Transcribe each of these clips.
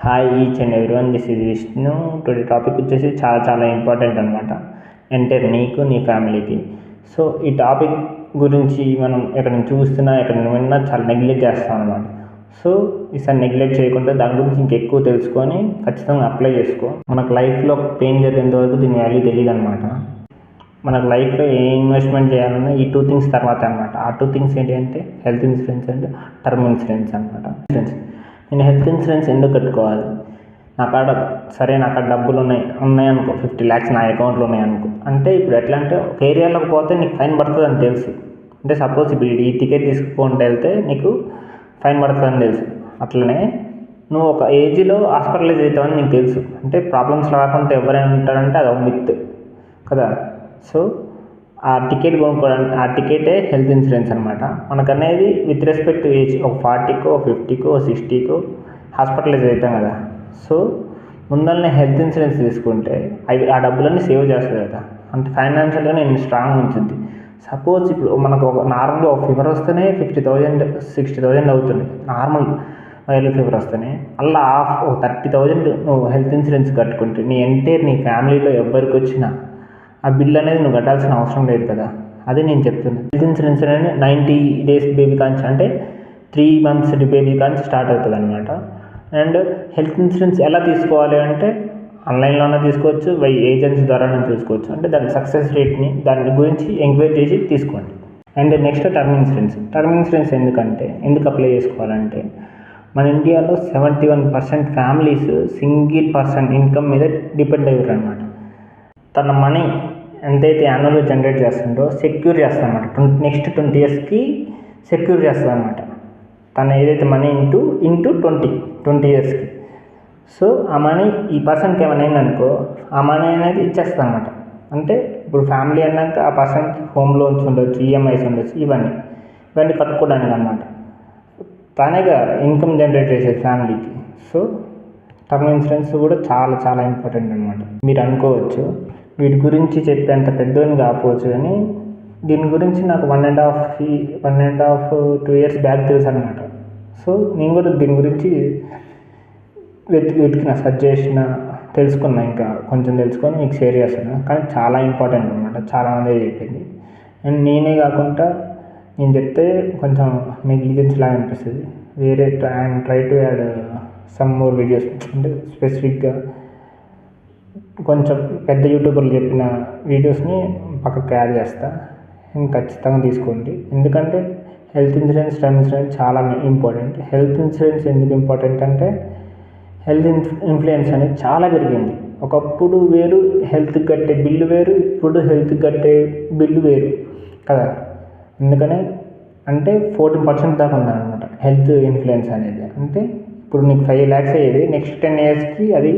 Hi each and everyone, this is Vishnu. Today topic వచ్చేసి చాలా important అనమాట. ఎంటర్ నీకు నీ ఫ్యామిలీకి. సో ఈ టాపిక్ గురించి మనం ఎక్కడ చూస్తున్నా ఎక్కడ విన్నా చాలా నెగ్లెక్ట్ చేస్తాం అనమాట. సో ఈసారి నెగ్లెక్ట్ చేయకుండా దాని గురించి ఇంకెక్కువ తెలుసుకొని ఖచ్చితంగా అప్లై చేసుకో. మనకు లైఫ్లో పెయిన్ జరిగేంత వరకు దీని వాల్యూ తెలియదు అనమాట. మనకు లైఫ్లో ఏ ఇన్వెస్ట్మెంట్ చేయాలన్నా ఈ 2 థింగ్స్ తర్వాత అనమాట. ఆ 2 థింగ్స్ ఏంటి అంటే health insurance and term insurance అనమాట. నేను హెల్త్ ఇన్సూరెన్స్ ఎందుకు కట్టుకోవాలి? నాకు డబ్బులు ఉన్నాయనుకో, 50 lakhs నా అకౌంట్లో ఉన్నాయనుకో. అంటే ఇప్పుడు ఎట్లా అంటే ఒక ఏరియాలోకి పోతే నీకు ఫైన్ పడుతుంది అని తెలుసు. అంటే సపోజ్ ఇప్పుడు ఈ టికెట్ తీసుకుంటూ వెళ్తే నీకు ఫైన్ పడుతుందని తెలుసు. అట్లనే నువ్వు ఒక ఏజ్లో హాస్పిటలైజ్ అవుతావని నీకు తెలుసు. అంటే ప్రాబ్లమ్స్ రాకుండా ఎవరైనా ఉంటారంటే అది ఒక మిత్ కదా. సో ఆ టికెట్ కొనుక్కోవడానికి ఆ టికెటే హెల్త్ ఇన్సూరెన్స్ అనమాట. మనకు అనేది విత్ రెస్పెక్ట్ టు ఏజ్, ఒక 40కో 50కో 60కో హాస్పిటలైజ్ అవుతాం కదా. సో ముందరనే హెల్త్ ఇన్సూరెన్స్ తీసుకుంటే ఆ డబ్బులన్నీ సేవ్ చేస్తుంది కదా. అంటే ఫైనాన్షియల్గా నేను స్ట్రాంగ్ ఉంచుద్ది. సపోజ్ ఇప్పుడు మనకు ఒక నార్మల్గా ఒక ఫీవర్ వస్తేనే 50,000 60,000 అవుతుంది. నార్మల్ వైరల్ ఫీవర్ వస్తేనే అలా ఒక 30,000 నువ్వు హెల్త్ ఇన్సూరెన్స్ కట్టుకుంటే నీ ఫ్యామిలీలో ఎవరికి వచ్చినా ఆ బిల్ అనేది నువ్వు కట్టాల్సిన అవసరం లేదు కదా. అదే నేను చెప్తున్నాను. హెల్త్ ఇన్సూరెన్స్ అనేది 90 days బేబీ కాంచి, అంటే 3 months బేబీ కాంచి స్టార్ట్ అవుతుంది అనమాట. అండ్ హెల్త్ ఇన్సూరెన్స్ ఎలా తీసుకోవాలి అంటే ఆన్లైన్లోనే తీసుకోవచ్చు, ఏజెంట్స్ ద్వారా చూసుకోవచ్చు. అంటే దాని సక్సెస్ రేట్ని దాని గురించి ఎంక్వైరీ చేసి తీసుకోండి. అండ్ నెక్స్ట్ టర్మ్ ఇన్సూరెన్స్ ఎందుకు అప్లై చేసుకోవాలంటే మన ఇండియాలో 71% ఫ్యామిలీస్ సింగిల్ పర్సన్ ఇన్కమ్ మీద డిపెండ్ అయ్యారు అనమాట. తన మనీ ఎంతైతే యాన్యువల్గా జనరేట్ చేస్తుందో సెక్యూర్ చేస్తారనమాట. నెక్స్ట్ 20 yearsకి సెక్యూర్ చేస్తారనమాట. తను ఏదైతే మనీ ఇంటూ 20 yearsకి. సో ఆ మనీ ఈ పర్సన్కి ఏమైనా అయిందనుకో ఆ మనీ అనేది ఇచ్చేస్తారనమాట. అంటే ఇప్పుడు ఫ్యామిలీ అన్నాక ఆ పర్సన్కి హోమ్ లోన్స్ ఉండొచ్చు, ఈఎంఐస్ ఉండొచ్చు, ఇవన్నీ కట్టుకోవడానికి అనమాట. తనేగా ఇన్కమ్ జనరేట్ చేసేది ఫ్యామిలీకి. సో టర్మ్ ఇన్సూరెన్స్ కూడా చాలా ఇంపార్టెంట్ అనమాట. మీరు అనుకోవచ్చు వీటి గురించి చెప్పేంత పెద్దోని కాకపోవచ్చు, కానీ దీని గురించి నాకు 1.5-2 years బ్యాక్ తెలుసు అనమాట. సో నేను కూడా దీని గురించి వెతికిన, సెర్చ్ చేసిన, తెలుసుకున్నా, ఇంకా కొంచెం తెలుసుకొని మీకు షేర్ చేస్తాను. కానీ చాలా ఇంపార్టెంట్ అనమాట. చాలామంది చెప్పింది. అండ్ నేనే కాకుండా నేను చెప్తే కొంచెం నెగ్లిజెన్స్ లాగా అనిపిస్తుంది. వేరే try to add some more videos, అంటే స్పెసిఫిక్గా కొంచెం పెద్ద యూట్యూబర్లు చెప్పిన వీడియోస్ని పక్కకు యాడ్ చేస్తా. ఖచ్చితంగా తీసుకోండి. ఎందుకంటే హెల్త్ ఇన్సూరెన్స్, టర్మ్ ఇన్సూరెన్స్ చాలా ఇంపార్టెంట్. హెల్త్ ఇన్సూరెన్స్ ఎందుకు ఇంపార్టెంట్ అంటే హెల్త్ ఇన్ఫ్లుయెన్స్ అనేది చాలా పెరిగింది. ఒకప్పుడు వేరు హెల్త్ కట్టే బిల్లు వేరు, ఇప్పుడు హెల్త్ కట్టే బిల్లు వేరు కదా. ఎందుకని అంటే 14% దాకా ఉందన్నమాట హెల్త్ ఇన్ఫ్లుయెన్స్ అనేది. అంటే ఇప్పుడు నీకు 5 lakhs అయ్యేది నెక్స్ట్ 10 yearsకి అది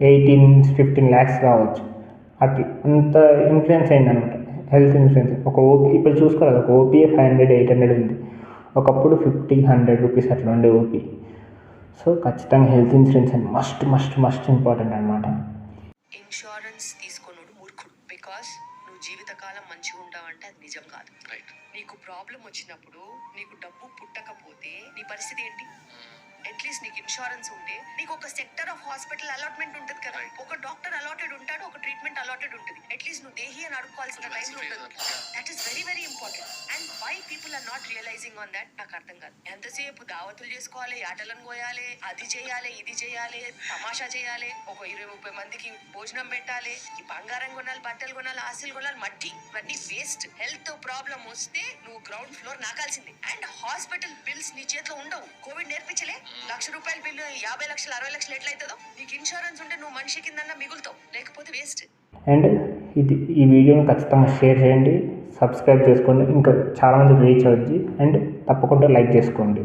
18-15 lakhs కావచ్చు. అట్లా అంత ఇన్ఫ్లుయెన్స్ అయిందనమాట హెల్త్ ఇన్సూరెన్స్. ఒక ఓపీ ఇప్పుడు చూసుకోవాలి, ఒక ఓపీ 500-800 ఉంది. ఒకప్పుడు 50-100 రూపీస్ అట్లా ఉండే ఓపీ. సో ఖచ్చితంగా హెల్త్ ఇన్సూరెన్స్ అని మస్ట్ ఇంపార్టెంట్ అనమాట. ఇన్సూరెన్స్ తీసుకున్నాడు మూర్ఖుడు. బికాస్ నువ్వు జీవితకాలం మంచిగా ఉంటావంటే అది నిజం కాదు. నీకు ప్రాబ్లం వచ్చినప్పుడు నీకు డబ్బు పుట్టకపోతే నీ పరిస్థితి ఏంటి? అట్లీస్ట్ నీకు ఇన్సూరెన్స్ ఉంటే నీకు ఒక సెక్టర్ ఆఫ్ హాస్పిటల్ అలాట్మెంట్ ఉంటుంది కదా. ఒక డాక్టర్ అలాటెడ్ ఉంటాడు, ఒక ట్రీట్మెంట్ అలాటెడ్ ఉంటుంది. అట్లీస్ట్ నువ్వు దేహి అని అడుక్కోవాల్సిన టైంలో ఉంటుంది. That is very important. And why people are not realising on that నాకు అర్థం కాదు. ఎంతసేపు దావతులు చేసుకోవాలి, ఆటలను కోయాలి, అది చేయాలి, ఇది చేయాలి, తమాషా చేయాలి, ఒక 20-30 మందికి భోజనం పెట్టాలి, ఈ బంగారం కొనాలి, బట్టలు కొనాలి, ఆస్తులు కొనాలి, మట్టి ఇవన్నీ వేస్ట్. హెల్త్ ప్రాబ్లం వస్తే నువ్వు గ్రౌండ్ ఫ్లోర్ నాకాల్సిందే. అండ్ హాస్పిటల్ బిల్స్ నీ చేతిలో ఉండవు. కోవిడ్ నేర్పించలే, ₹1,00,000 బిల్లు 50 లక్షలు 60 లక్షలు ఎట్లయితుందో. నీకు ఇన్సూరెన్స్ ఉంటే నువ్వు మనిషి కింద మిగులుతావు, లేకపోతే వేస్ట్. అండ్ ఈ వీడియోని ఖచ్చితంగా షేర్ చేయండి, సబ్స్క్రైబ్ చేసుకోండి, ఇంకా చాలామందికి రీచ్ అవుద్ది. అండ్ తప్పకుండా లైక్ చేసుకోండి.